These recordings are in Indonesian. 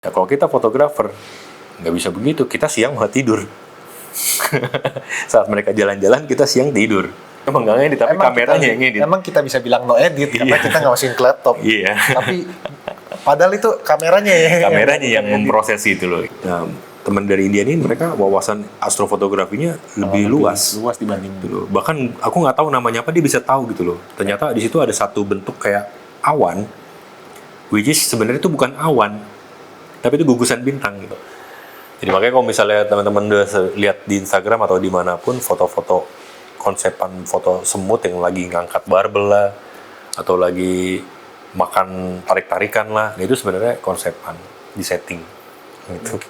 Nah kalau kita fotografer nggak bisa begitu, kita siang malah tidur. Saat mereka jalan-jalan kita siang tidur. Emang nggak ngedit, tapi kameranya yang ngedit. Emang kita bisa bilang no edit karena kita nggak masukin ke laptop. Iya. Tapi padahal itu kameranya yang memproses itu loh. Nah, teman dari India ini mereka wawasan astrofotografinya lebih luas dibanding gitu. Bahkan aku nggak tahu namanya apa, dia bisa tahu gitu loh. Ternyata di situ ada satu bentuk kayak awan, which is sebenarnya itu bukan awan, tapi itu gugusan bintang gitu. Jadi makanya kalau misalnya teman-teman udah lihat di Instagram atau dimanapun foto-foto konsepan foto semut yang lagi ngangkat barbel lah, atau lagi makan tarik-tarikan lah, nah itu sebenarnya konsepan di setting gitu.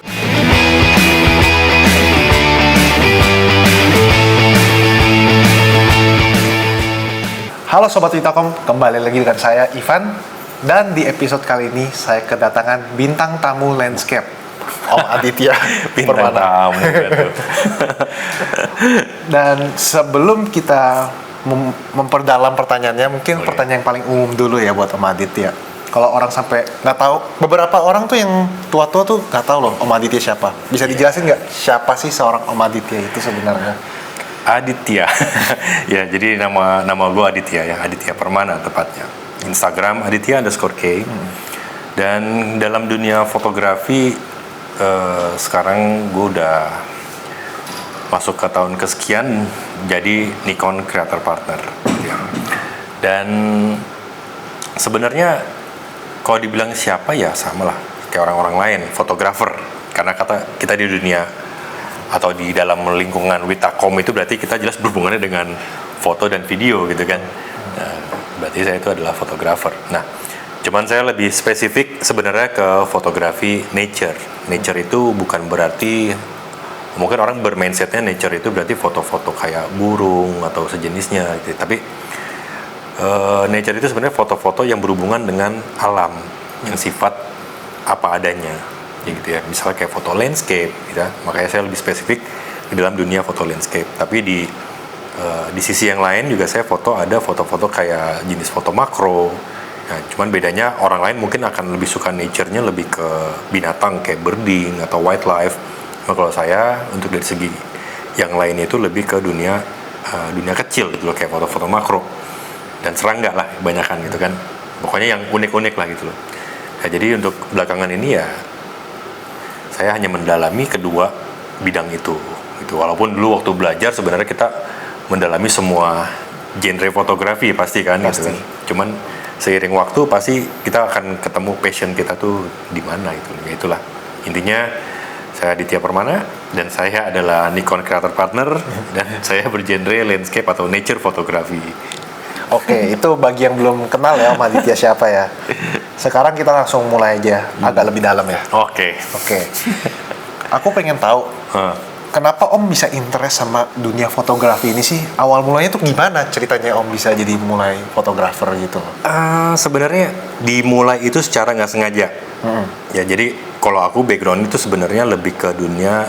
Halo Sobat Witakom, kembali lagi dengan saya Ivan. Dan di episode kali ini saya kedatangan bintang tamu landscape, Om Aditya Bintang tamu gitu. Dan sebelum kita memperdalam pertanyaannya, mungkin pertanyaan yang paling umum dulu ya buat Om Aditya. Kalau orang sampai nggak tahu, beberapa orang tuh yang tua-tua tuh nggak tahu loh Om Aditya siapa. Bisa dijelasin nggak siapa sih seorang Om Aditya itu sebenarnya? Aditya. Ya, jadi nama gue Aditya ya, Aditya Permana tepatnya. Instagram Aditya_K. Dan dalam dunia fotografi sekarang gue udah masuk ke tahun kesekian jadi Nikon Creator Partner. Ya. Dan sebenarnya kalau dibilang siapa ya sama lah kayak orang-orang lain, fotografer. Karena kata kita di dunia atau di dalam lingkungan Witakom itu berarti kita jelas berhubungannya dengan foto dan video gitu kan. Nah, berarti saya itu adalah fotografer. Nah, cuman saya lebih spesifik sebenarnya ke fotografi nature. Nature itu bukan berarti, mungkin orang bermindsetnya nature itu berarti foto-foto kayak burung atau sejenisnya gitu. Tapi nature itu sebenarnya foto-foto yang berhubungan dengan alam, yang sifat apa adanya. Gitu ya, misalnya kayak foto landscape gitu ya. Makanya saya lebih spesifik di dalam dunia foto landscape. Tapi di sisi yang lain juga saya ada foto-foto kayak jenis foto makro. Nah, cuman bedanya orang lain mungkin akan lebih suka nature-nya lebih ke binatang kayak birding atau wildlife. Nah, kalau saya untuk dari segi yang lain itu lebih ke dunia kecil gitu loh, kayak foto-foto makro dan serangga lah kebanyakan gitu kan. Pokoknya yang unik-unik lah gitu loh. Nah, jadi untuk belakangan ini ya saya hanya mendalami kedua bidang itu gitu. Walaupun dulu waktu belajar sebenarnya kita mendalami semua genre fotografi pasti kan gitu kan. Cuman seiring waktu pasti kita akan ketemu passion kita tuh di mana itu. Ya itulah intinya, saya Aditya Permana dan saya adalah Nikon Creator Partner dan saya bergenre landscape atau nature fotografi. Oke, itu bagi yang belum kenal ya Om Aditya siapa ya. Sekarang kita langsung mulai aja, agak lebih dalam ya. Oke. Aku pengen tahu, kenapa Om bisa interest sama dunia fotografi ini sih? Awal mulanya tuh gimana ceritanya Om bisa jadi mulai fotografer gitu? Sebenarnya dimulai itu secara nggak sengaja. Ya, jadi kalau aku background itu sebenarnya lebih ke dunia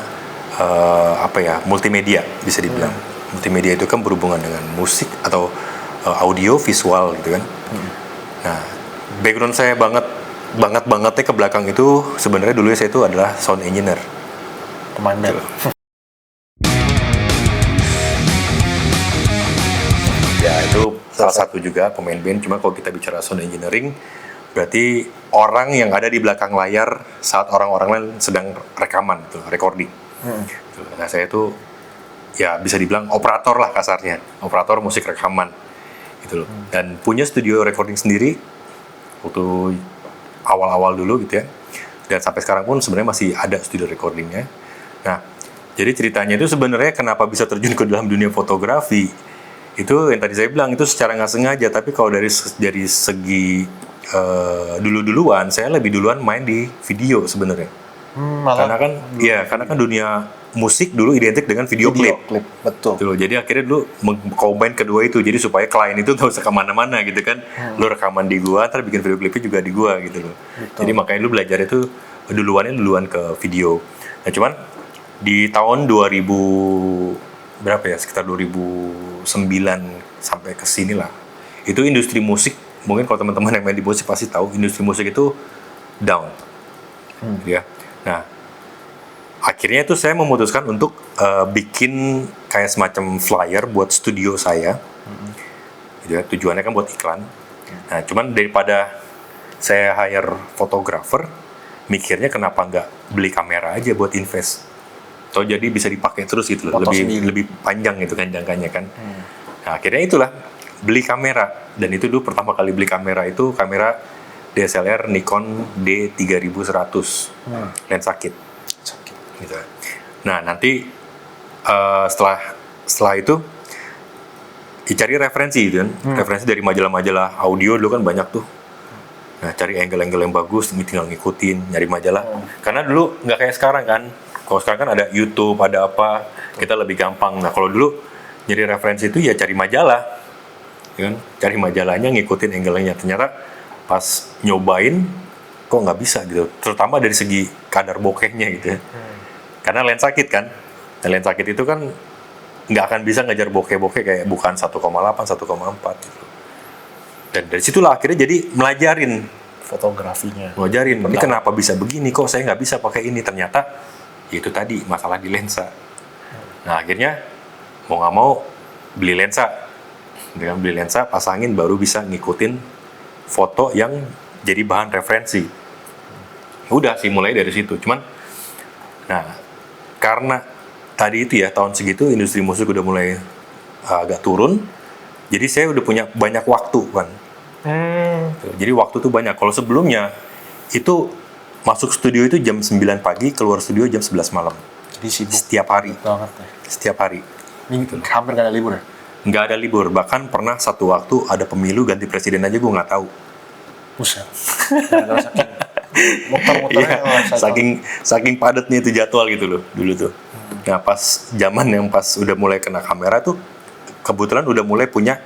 multimedia bisa dibilang. Multimedia itu kan berhubungan dengan musik atau audio visual gitu kan. Nah, background saya bangetnya ke belakang itu sebenarnya dulu saya itu adalah sound engineer. Pemain band. Ya, itu salah satu juga pemain band. Cuma kalau kita bicara sound engineering, berarti orang yang ada di belakang layar saat orang-orang lain sedang rekaman, gitu, recording. Nah, saya itu ya bisa dibilang operator lah kasarnya, operator musik rekaman, gitu loh. Dan punya studio recording sendiri waktu awal-awal dulu gitu ya. Dan sampai sekarang pun sebenarnya masih ada studio recordingnya. Nah, jadi ceritanya itu sebenarnya kenapa bisa terjun ke dalam dunia fotografi, itu yang tadi saya bilang itu secara nggak sengaja. Tapi kalau dari segi duluan saya lebih duluan main di video sebenarnya. Karena kan dunia musik dulu identik dengan video klip. Betul. Gitu. Jadi akhirnya dulu combine kedua itu, jadi supaya klien itu nggak usah kemana-mana gitu kan. Lu rekaman di gua, ntar bikin video klipnya juga di gua gitu loh. Betul. Jadi makanya lu belajar itu duluan ke video. Nah, cuman di tahun 2000 berapa ya, sekitar 2009 sampai ke sini lah, itu industri musik, mungkin kalau teman-teman yang main di musik pasti tahu, industri musik itu down ya. Nah, akhirnya itu saya memutuskan untuk bikin kayak semacam flyer buat studio saya. Gitu ya, tujuannya kan buat iklan. Nah, cuman daripada saya hire fotografer, mikirnya kenapa nggak beli kamera aja buat invest. Atau jadi bisa dipakai terus gitu loh, Foto sendiri. lebih panjang gitu kan jangkanya kan. Nah, akhirnya itulah beli kamera, dan itu dulu pertama kali beli kamera itu kamera DSLR Nikon D3100 lensa kit. Gitu. Nah, nanti setelah itu dicari referensi gitu kan. Referensi dari majalah-majalah audio dulu kan banyak tuh. Nah, cari angle-angle yang bagus, tinggal ngikutin, nyari majalah. Karena dulu nggak kayak sekarang kan. Kalau sekarang kan ada YouTube, ada apa, kita lebih gampang. Nah, kalau dulu nyari referensi itu ya cari majalah. Ya kan? Cari majalahnya, ngikutin angle-nya. Ternyata pas nyobain, kok nggak bisa gitu. Terutama dari segi kadar bokehnya gitu ya. Karena lensa kit kan. Nah, lensa kit itu kan nggak akan bisa ngejar bokeh-bokeh kayak bukan 1,8, 1,4 gitu. Dan dari situlah akhirnya jadi melajarin, ini kenapa bisa begini, kok saya nggak bisa pakai ini. Ternyata itu tadi masalah di lensa. Nah, akhirnya mau nggak mau beli lensa. Dengan beli lensa, pasangin, baru bisa ngikutin foto yang jadi bahan referensi. Udah sih mulai dari situ. Cuman, nah karena tadi itu ya tahun segitu industri musik udah mulai agak turun. Jadi saya udah punya banyak waktu kan. Jadi waktu tuh banyak. Kalau sebelumnya itu masuk studio itu jam 9 pagi, keluar studio jam 11 malam. Jadi sibuk Setiap hari. banget ya. Setiap hari. Ini hampir gak ada libur ya? Nggak ada libur. Bahkan pernah satu waktu ada pemilu ganti presiden aja gue nggak tahu. Buset. Gara-gara saking muter-muternya Iya, saking padatnya itu jadwal gitu loh dulu tuh. Nah, pas zaman yang pas udah mulai kena kamera tuh kebetulan udah mulai punya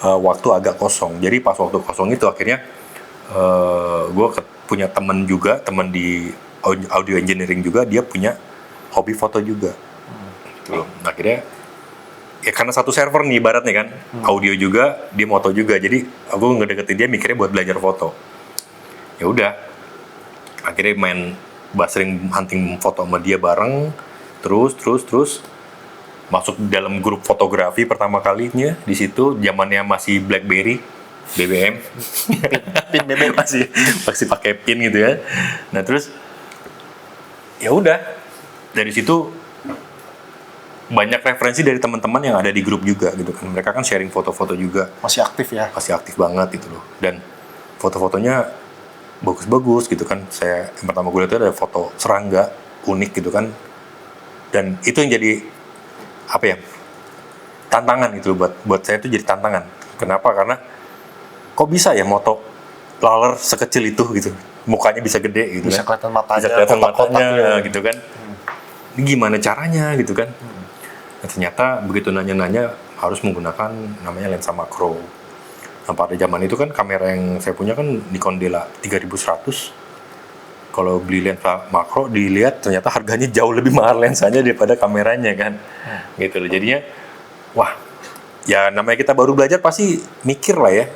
waktu agak kosong. Jadi pas waktu kosong itu akhirnya gue punya teman juga, teman di audio engineering juga, dia punya hobi foto juga. Gitu loh. Nah, akhirnya ya karena satu server nih ibaratnya kan, audio juga, dia moto juga. Jadi aku ngedeketin dia mikirnya buat belajar foto. Ya udah. Akhirnya sering hunting foto sama dia bareng, terus masuk dalam grup fotografi pertama kalinya di situ, zamannya masih BlackBerry, BBM, pin BBM masih pakai pin gitu ya. Nah, terus ya udah dari situ banyak referensi dari teman-teman yang ada di grup juga gitu kan. Mereka kan sharing foto-foto juga, Masih aktif ya? masih aktif banget gitu loh. Dan foto-fotonya bagus-bagus gitu kan. Saya yang pertama gue lihat itu ada foto serangga unik gitu kan. Dan itu yang jadi apa ya? Tantangan gitu loh, buat saya itu jadi tantangan. Kenapa? Karena kok bisa ya moto laler sekecil itu gitu. Mukanya bisa gede gitu Bisa kan. kelihatan matanya, Bisa kelihatan kotak-kotak matanya ya. gitu kan. Ini gimana caranya gitu kan. Nah, ternyata begitu nanya-nanya harus menggunakan namanya lensa makro. Nah, pada zaman itu kan kamera yang saya punya kan Nikon D3100. Kalau beli lensa makro dilihat ternyata harganya jauh lebih mahal lensanya daripada kameranya kan. Gitu loh. Jadinya wah, ya namanya kita baru belajar pasti mikir lah ya.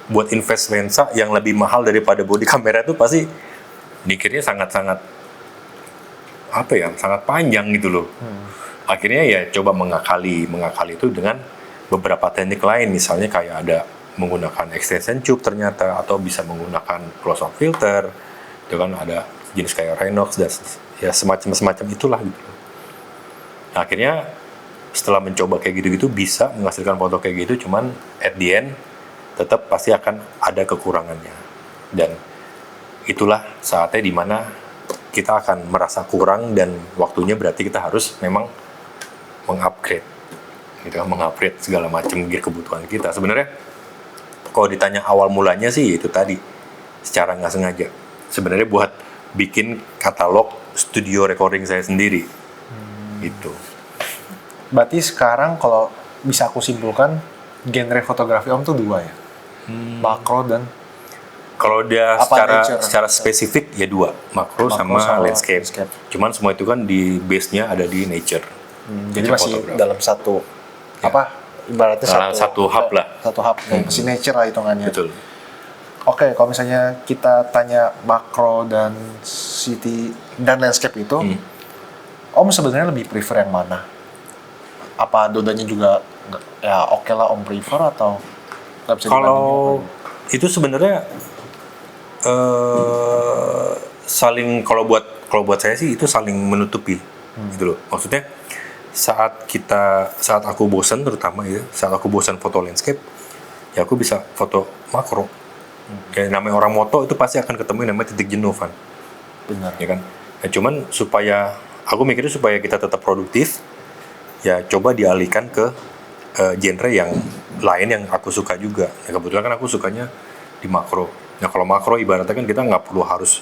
Buat invest lensa yang lebih mahal daripada body kamera itu pasti mikirnya sangat-sangat apa ya, sangat panjang gitu loh. Akhirnya ya coba mengakali itu dengan beberapa teknik lain, misalnya kayak ada menggunakan extension tube ternyata, atau bisa menggunakan close-up filter, itu kan ada jenis kayak Renox dan ya semacam itulah gitu. Nah, akhirnya setelah mencoba kayak gitu-gitu bisa menghasilkan foto kayak gitu, cuman at the end tetap pasti akan ada kekurangannya, dan itulah saatnya dimana kita akan merasa kurang dan waktunya berarti kita harus memang mengupgrade gitu kan, mengupgrade segala macam gear kebutuhan kita. Sebenarnya kalau ditanya awal mulanya sih itu tadi secara nggak sengaja sebenarnya buat bikin katalog studio recording saya sendiri gitu. Berarti sekarang kalau bisa aku simpulkan genre fotografi Om tuh dua ya, makro dan Kalau dia nature? secara spesifik ya dua, makro sama landscape. Cuman semua itu kan di base-nya ada di nature. Jadi Nature masih photography. dalam satu apa ibaratnya Dalam satu hub lah. Satu hub, masih nature lah hitungannya. Betul. Oke, kalau misalnya kita tanya makro dan city dan landscape itu, Om sebenarnya lebih prefer yang mana? Apa dua-duanya juga ya oke lah Om prefer atau nggak bisa dibandingin? Kalau itu sebenarnya saling, kalau buat saya sih itu saling menutupi gitu loh. Maksudnya saat aku bosan, terutama ya saat aku bosan foto landscape, ya aku bisa foto makro. Kayak namanya orang moto itu pasti akan ketemu yang namanya titik jenuh, Van. Benar. Ya kan? Ya, cuman aku mikirnya supaya kita tetap produktif, ya coba dialihkan ke genre yang lain yang aku suka juga. Ya, kebetulan kan aku sukanya di makro. Nah kalau makro ibaratnya kan kita nggak perlu harus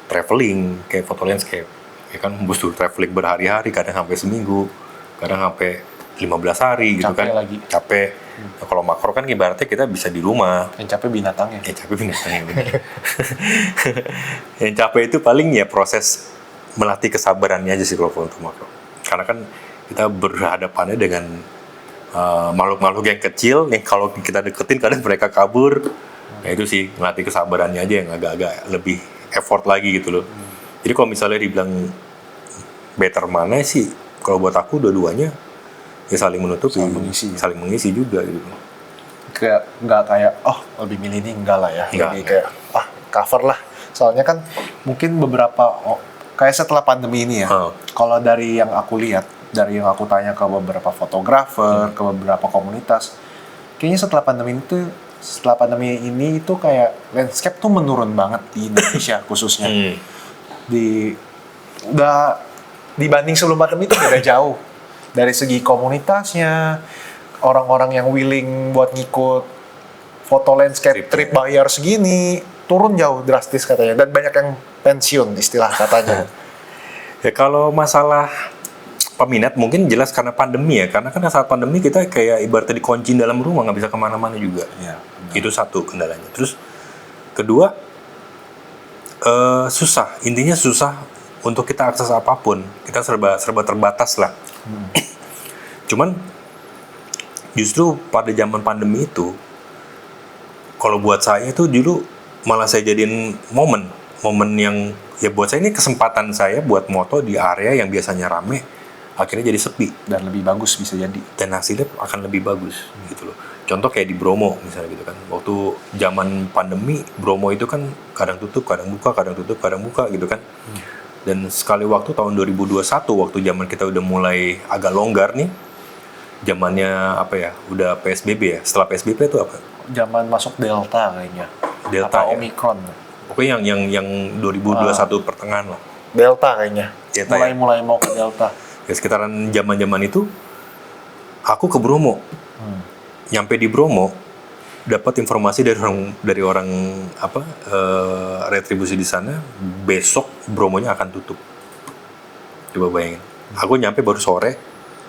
traveling kayak foto landscape. Ya kan butuh traveling berhari-hari, kadang sampai seminggu, kadang sampai 15 hari gitu Capek kan. lagi. Capek. Nah, kalau makro kan ibaratnya kita bisa di rumah. Yang capek binatangnya. Yang capek binatangnya. Yang capek itu paling ya proses melatih kesabarannya aja sih kalau untuk makro. Karena kan kita berhadapannya dengan makhluk-makhluk yang kecil yang kalau kita deketin kadang mereka kabur. Nah itu sih melatih kesabarannya aja yang agak-agak lebih effort lagi gitu loh. Jadi kalau misalnya dibilang better mana sih, kalau buat aku dua-duanya ya saling menutupi, saling mengisi juga gitu. Kayak nggak kayak lebih milih ini enggak lah ya, Enggak. lebih kayak cover lah. Soalnya kan mungkin beberapa kayak setelah pandemi ini ya, kalau dari yang aku lihat, dari yang aku tanya ke beberapa fotografer, ke beberapa komunitas, kayaknya setelah pandemi ini itu kayak landscape tuh menurun banget di Indonesia khususnya. Udah dibanding sebelum pandemi itu beda jauh dari segi komunitasnya, orang-orang yang willing buat ngikut foto landscape trip bayar segini turun jauh drastis katanya, dan banyak yang pensiun istilah katanya. Ya kalau masalah peminat mungkin jelas karena pandemi ya, karena kan saat pandemi kita kayak ibaratnya dikunciin dalam rumah, nggak bisa kemana-mana juga. Ya, itu satu kendalanya. Terus kedua intinya susah untuk kita akses apapun, kita serba terbatas lah. Cuman justru pada zaman pandemi itu, kalau buat saya itu dulu malah saya jadiin momen yang ya buat saya ini kesempatan saya buat moto di area yang biasanya rame, akhirnya jadi sepi dan lebih bagus bisa jadi, dan hasilnya akan lebih bagus gitu loh. Contoh kayak di Bromo misalnya gitu kan, waktu zaman pandemi Bromo itu kan kadang tutup, kadang buka, kadang tutup, kadang buka gitu kan. Dan sekali waktu tahun 2021 waktu zaman kita udah mulai agak longgar nih, zamannya apa ya, udah PSBB ya, setelah PSBB itu apa? Zaman masuk Delta kayaknya. Delta apa ya? Omicron. Pokoknya yang 2021 pertengahan lah. Delta kayaknya. Delta mulai mau ke Delta. Ya sekitaran zaman itu aku ke Bromo. Nyampe di Bromo dapat informasi dari orang retribusi di sana, besok Bromonya akan tutup. Coba bayangin. Aku nyampe baru sore,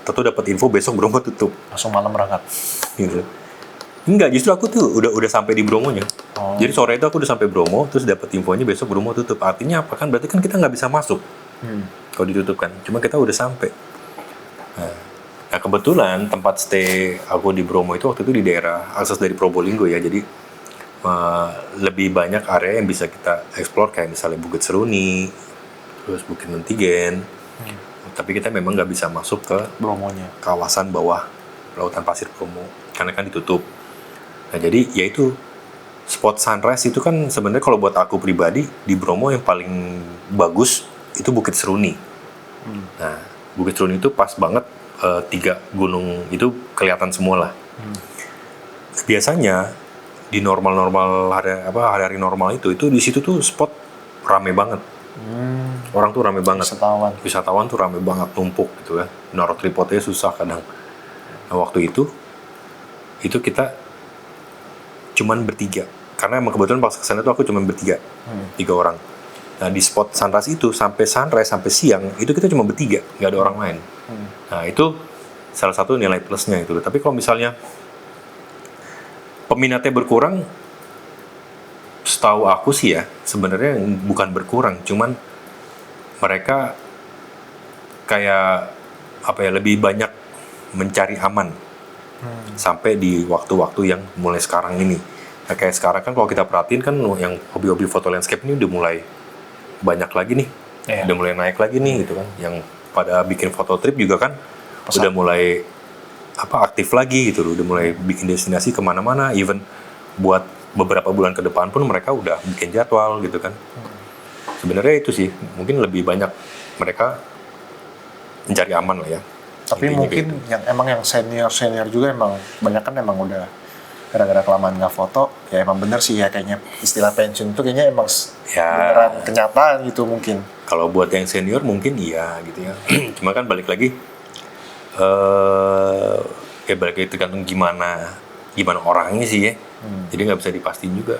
tentu dapat info besok Bromo tutup. Langsung malam berangkat. Gitu. Enggak, justru aku tuh udah sampai di Bromonya. Jadi sore itu aku udah sampai Bromo, terus dapat infonya besok Bromo tutup. Artinya apa kan? Berarti kan kita nggak bisa masuk kalau ditutup kan. Cuma kita udah sampai. Nah kebetulan tempat stay aku di Bromo itu waktu itu di daerah akses dari Probolinggo ya. Jadi lebih banyak area yang bisa kita explore kayak misalnya Bukit Seruni, terus Bukit Mentigen. Tapi kita memang nggak bisa masuk ke Bromonya, kawasan bawah lautan pasir Bromo karena kan ditutup. Nah jadi yaitu spot sunrise itu kan sebenarnya kalau buat aku pribadi di Bromo yang paling bagus itu Bukit Seruni. Nah Bukit Seruni itu pas banget, 3 gunung itu kelihatan semua lah. Biasanya di normal hari-hari normal itu di situ tuh spot rame banget. Orang tuh rame banget. Wisatawan tuh rame banget, numpuk gitu ya. Naruh tripodnya susah kadang. Nah waktu itu kita cuman bertiga. Karena emang kebetulan pas kesana tuh aku cuman bertiga, 3 orang. Nah di spot sunrise itu sampai sunrise sampai siang itu kita cuma bertiga, nggak ada orang lain. Nah itu salah satu nilai plusnya itu. Tapi kalau misalnya peminatnya berkurang, setahu aku sih ya sebenarnya bukan berkurang, cuman mereka kayak lebih banyak mencari aman sampai di waktu-waktu yang mulai sekarang ini. Nah, kayak sekarang kan kalau kita perhatiin kan yang hobi-hobi foto landscape ini udah mulai banyak lagi nih, Iya. udah mulai naik lagi nih gitu kan. Yang pada bikin foto trip juga kan udah mulai aktif lagi gitu loh, udah mulai bikin destinasi kemana-mana, even buat beberapa bulan ke depan pun mereka udah bikin jadwal gitu kan. Sebenarnya itu sih, mungkin lebih banyak mereka mencari aman lah ya. Tapi Intinya mungkin kayak gitu. yang senior juga emang banyak kan emang udah gara-gara kelamaan nggak foto, ya emang bener sih ya kayaknya istilah pensiun itu kayaknya emang Ya. beneran kenyataan gitu mungkin. Kalau buat yang senior mungkin iya gitu ya. Cuma kan balik lagi, balik lagi tergantung gimana orangnya sih ya. Jadi nggak bisa dipastiin juga.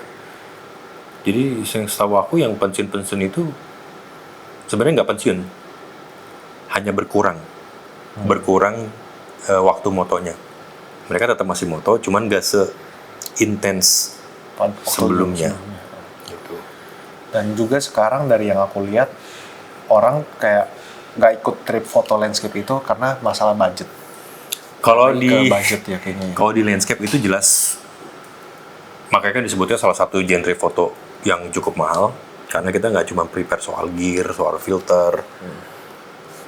Jadi yang setahu aku yang pensiun itu sebenarnya nggak pensiun, hanya berkurang waktu motonya. Mereka tetap masih moto, cuman nggak seintens Waktu sebelumnya. sebelumnya. Gitu. Dan juga sekarang dari yang aku lihat orang kayak nggak ikut trip foto landscape itu karena masalah budget. Kalau Lebih di ke budget ya kayaknya. Kalau di landscape itu jelas, makanya kan disebutnya salah satu genre foto yang cukup mahal, karena kita nggak cuma prepare soal gear, soal filter,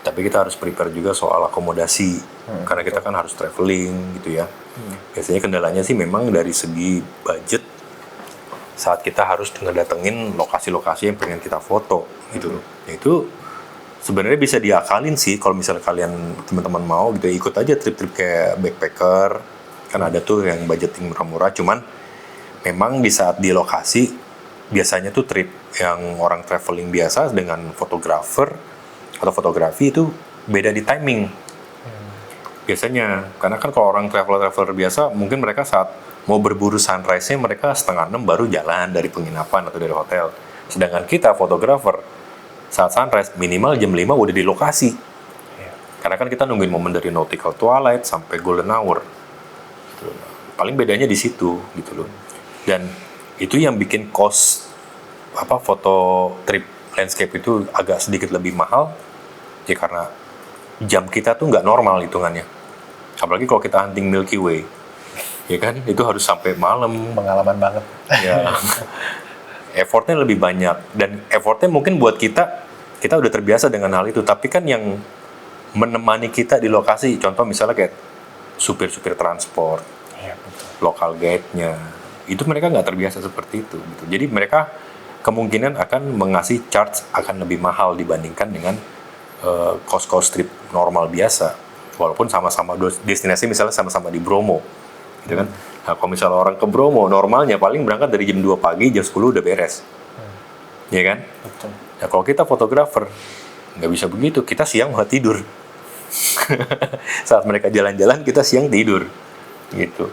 tapi kita harus prepare juga soal akomodasi, karena kita kan harus traveling gitu ya. Biasanya kendalanya sih memang dari segi budget, saat kita harus ngedatengin lokasi-lokasi yang pengen kita foto gitu loh. Itu sebenarnya bisa diakalin sih kalau misalnya kalian teman-teman mau gitu ya, ikut aja trip-trip kayak backpacker, kan ada tuh yang budgeting murah-murah. Cuman memang di saat di lokasi biasanya tuh trip yang orang traveling biasa dengan fotografer atau fotografi itu beda di timing biasanya, karena kan kalau orang traveler biasa mungkin mereka saat mau berburu sunrise-nya mereka 5:30 baru jalan dari penginapan atau dari hotel, sedangkan kita fotografer saat sunrise minimal jam 5 udah di lokasi. Karena kan kita nungguin momen dari nautical twilight sampai golden hour. Gitu. Paling bedanya di situ gitu loh. Dan itu yang bikin cost foto trip landscape itu agak sedikit lebih mahal. Ya karena jam kita tuh nggak normal hitungannya. Apalagi kalau kita hunting Milky Way. Ya kan itu harus sampai malam. Pengalaman banget. Ya. Effortnya lebih banyak, dan effortnya mungkin buat kita udah terbiasa dengan hal itu, tapi kan yang menemani kita di lokasi, contoh misalnya kayak supir-supir transport, Iya, betul. local guide-nya, itu mereka nggak terbiasa seperti itu gitu. Jadi mereka kemungkinan akan mengasih charge akan lebih mahal dibandingkan dengan cost trip normal biasa, walaupun sama-sama destinasi, misalnya sama-sama di Bromo gitu kan. Nah, kalau misalnya orang ke Bromo normalnya paling berangkat dari jam 2 pagi, jam 10 udah beres. Ya kan? Betul. Nah, kalau kita fotografer nggak bisa begitu, kita siang malah tidur. Saat mereka jalan-jalan kita siang tidur gitu.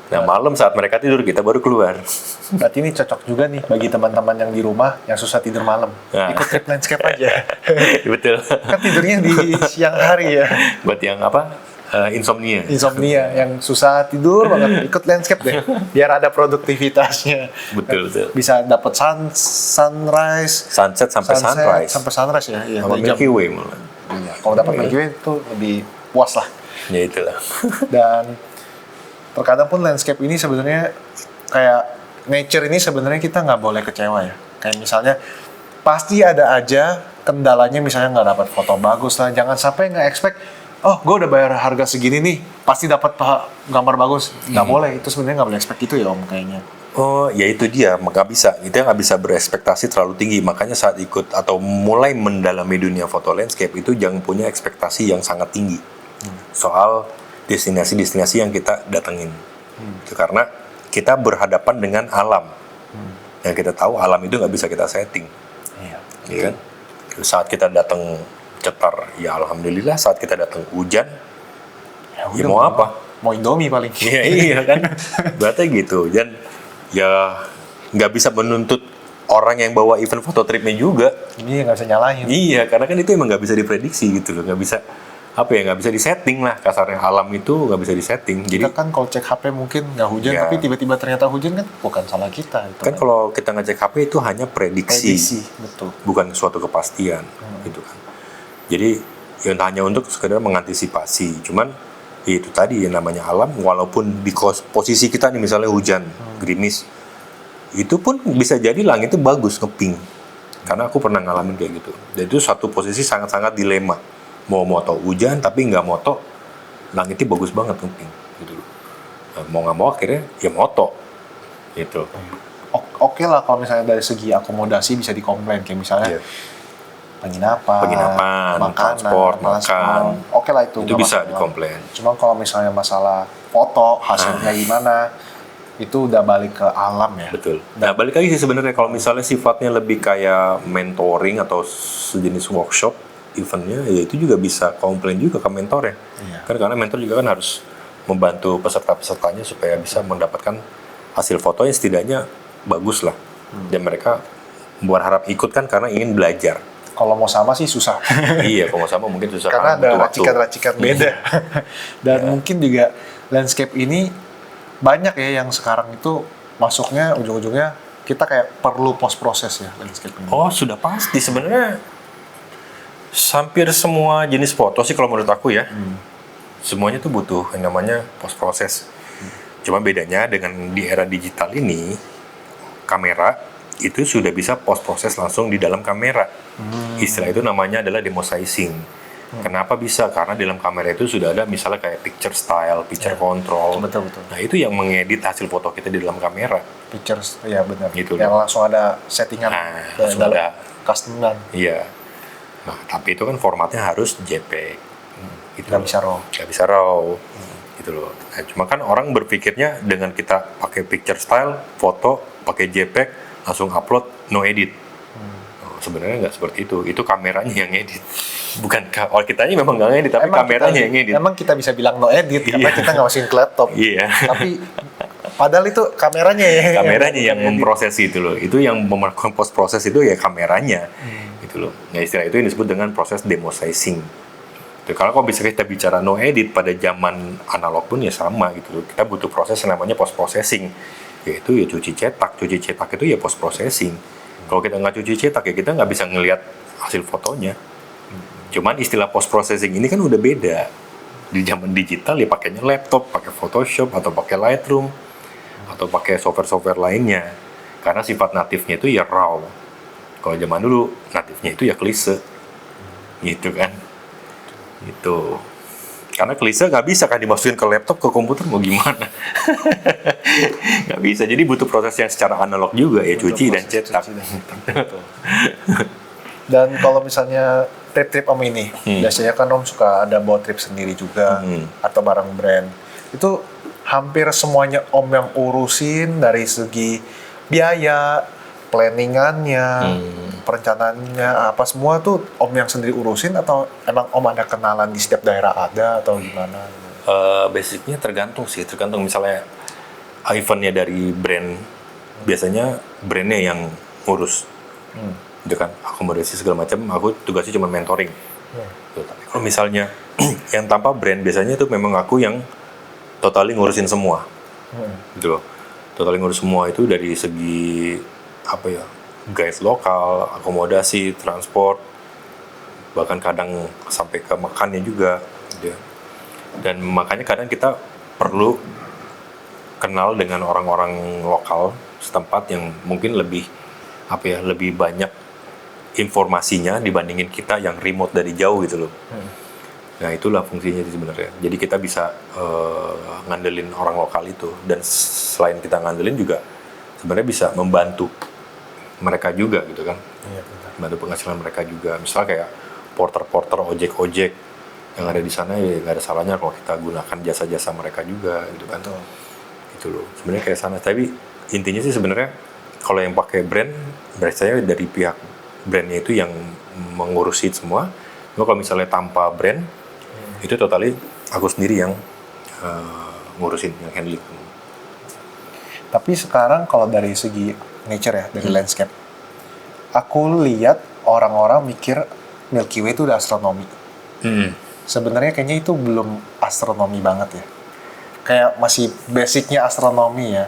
Nah, malam saat mereka tidur kita baru keluar. Berarti ini cocok juga nih bagi teman-teman yang di rumah yang susah tidur malam. Nah. Ikut trip landscape aja. Betul. Kan tidurnya di siang hari ya. Buat yang insomnia. Insomnia yang susah tidur banget, ikut landscape deh. Biar ada produktivitasnya. Betul. Bisa dapat sunrise, Sunset sampai sunrise. sampai sunrise ya. Iya, Sama dari jam. Milky Way malah. Iya, kalau dapat Milky Way itu lebih puas lah. Ya itulah. Dan terkadang pun landscape ini sebenarnya kayak nature ini sebenarnya kita nggak boleh kecewa ya. Kayak misalnya pasti ada aja kendalanya, misalnya nggak dapat foto bagus lah. Jangan sampai nggak expect, oh gue udah bayar harga segini nih, pasti dapat gambar bagus. Nggak boleh, itu sebenarnya nggak boleh expect itu ya om kayaknya. Oh, ya itu dia, nggak bisa. Kita nggak bisa berekspektasi terlalu tinggi. Makanya saat ikut atau mulai mendalami dunia foto landscape itu jangan punya ekspektasi yang sangat tinggi soal destinasi-destinasi yang kita datengin. Itu karena kita berhadapan dengan alam. Yang kita tahu alam itu nggak bisa kita setting. Iya. Ya kan? Saat kita datang cetar, ya alhamdulillah. Saat kita datang hujan, ya mau apa? Mau Indomie paling. Iya kan, berarti gitu. Dan ya nggak bisa menuntut orang yang bawa event foto tripnya juga. Iya, nggak bisa nyalahin. Iya, karena kan itu emang nggak bisa diprediksi gitu loh, nggak bisa nggak bisa disetting lah kasarnya. Alam itu nggak bisa disetting. Jadi Kita kan kalau cek HP mungkin nggak hujan, Ya. tapi tiba-tiba ternyata hujan kan bukan salah kita. Itu kan kalau kita ngecek HP itu hanya prediksi, betul. bukan suatu kepastian gitu kan. Jadi ya hanya untuk sekedar mengantisipasi. Cuman ya itu tadi yang namanya alam, walaupun di posisi kita nih misalnya hujan, gerimis, itu pun bisa jadi langit itu bagus ngeping. Karena aku pernah ngalamin kayak gitu. Dan itu satu posisi sangat-sangat dilema. Mau moto hujan tapi nggak moto langitnya bagus banget mungkin gitu loh. Nah, mau nggak mau akhirnya ya moto gitu. Oke lah kalau misalnya dari segi akomodasi bisa dikomplain kayak misalnya Iya. penginapan, makanan, transport, makan. Oke lah itu Itu nggak bisa masalah. dikomplain. Cuma kalau misalnya masalah foto hasilnya gimana, itu udah balik ke alam ya. Betul. Nah, balik lagi sih sebenarnya kalau misalnya sifatnya lebih kayak mentoring atau sejenis workshop eventnya, ya itu juga bisa komplain juga ke mentor ya. Iya. Kan karena mentor juga kan harus membantu peserta-pesertanya supaya bisa mendapatkan hasil foto yang setidaknya bagus lah. Dan mereka berharap ikut kan karena ingin belajar. Kalau mau sama sih susah. Iya, kalau sama mungkin susah Karena ada butuh waktu. racikan-racikan beda. Dan mungkin juga landscape ini banyak ya yang sekarang itu masuknya ujung-ujungnya kita kayak perlu post proses ya landscape ini. Oh, sudah pasti sebenarnya hampir semua jenis foto sih kalau menurut aku ya. Semuanya tuh butuh yang namanya post proses. Cuma bedanya dengan di era digital ini, kamera itu sudah bisa post proses langsung di dalam kamera. Istilah itu namanya adalah demosizing. Kenapa bisa? Karena di dalam kamera itu sudah ada misalnya kayak picture style, picture control. Betul. Nah, itu yang mengedit hasil foto kita di dalam kamera. Pictures ya benar. Gitu Yang loh. langsung ada settingan Nah, ke langsung dalam ada. customan. Iya. Nah, tapi itu kan formatnya harus JPEG. Gitu Nggak loh. bisa RAW. Nggak bisa RAW. Gitu loh. Nah, cuma kan orang berpikirnya dengan kita pakai picture style, foto, pakai JPEG, langsung upload, no edit. Oh, sebenarnya nggak seperti itu. Itu kameranya yang edit. Bukan kalau kitanya memang nggak ngedit, tapi kameranya yang edit. Emang kita bisa bilang no edit karena Iya. kita nggak masukin ke laptop. Iya. Tapi padahal itu kameranya ya. Kameranya yang memproses itu loh. Itu yang melakukan post proses itu ya kameranya. Gitu loh. Nah, istilah itu yang disebut dengan proses demosizing. Tuh, kalau bisa kita bicara no edit pada zaman analog pun ya sama gitu loh. Kita butuh proses yang namanya post processing. Yaitu ya cuci cetak. Cuci cetak itu ya post processing. Kalau kita nggak cuci cetak ya kita nggak bisa ngelihat hasil fotonya. Cuman istilah post processing ini kan udah beda. Di zaman digital ya pakainya laptop, pakai Photoshop atau pakai Lightroom atau pakai software-software lainnya. Karena sifat natifnya itu ya raw. Kalau zaman dulu natifnya itu ya klise. Gitu kan. Gitu. Karena klise nggak bisa kan dimasukin ke laptop, ke komputer mau gimana. Nggak bisa. Jadi butuh proses yang secara analog juga ya, cuci dan cetak. Dan kalau misalnya trip-trip Om ini, biasanya kan Om suka ada bawa trip sendiri juga atau bareng brand. Itu hampir semuanya Om yang urusin dari segi biaya, planningannya, perencanaannya, apa semua tuh Om yang sendiri urusin atau emang Om ada kenalan di setiap daerah ada atau gimana? Basicnya tergantung sih, tergantung misalnya eventnya dari brand, biasanya brandnya yang ngurus. Gitu kan, akomodasi segala macam, aku tugasnya cuma mentoring. Tuh, tapi kalau misalnya yang tanpa brand, biasanya itu memang aku yang totally ngurusin semua. Gitu loh. Totally ngurus semua itu dari segi apa ya, guide lokal, akomodasi, transport, bahkan kadang sampai ke makannya juga. Gitu ya. Dan makanya kadang kita perlu kenal dengan orang-orang lokal setempat yang mungkin lebih apa ya, lebih banyak informasinya dibandingin kita yang remote dari jauh gitu loh. Nah, itulah fungsinya sih sebenarnya. Jadi kita bisa ngandelin orang lokal itu, dan selain kita ngandelin juga sebenarnya bisa membantu mereka juga gitu kan. Iya, betul. Bantu penghasilan mereka juga. Misal kayak porter-porter ojek-ojek yang ada di sana, ya nggak ada salahnya kalau kita gunakan jasa-jasa mereka juga gitu kan. Betul. Gitu loh. Sebenarnya kayak sana, tapi intinya sih sebenarnya kalau yang pakai brand, berarti saya dari pihak brandnya itu yang mengurusin semua. Cuma kalau misalnya tanpa brand, itu totally aku sendiri yang ngurusin, yang handling. Tapi sekarang kalau dari segi nature ya, dari landscape, aku lihat orang-orang mikir Milky Way itu udah astronomi. Sebenarnya kayaknya itu belum astronomi banget ya. Kayak masih basicnya astronomi ya.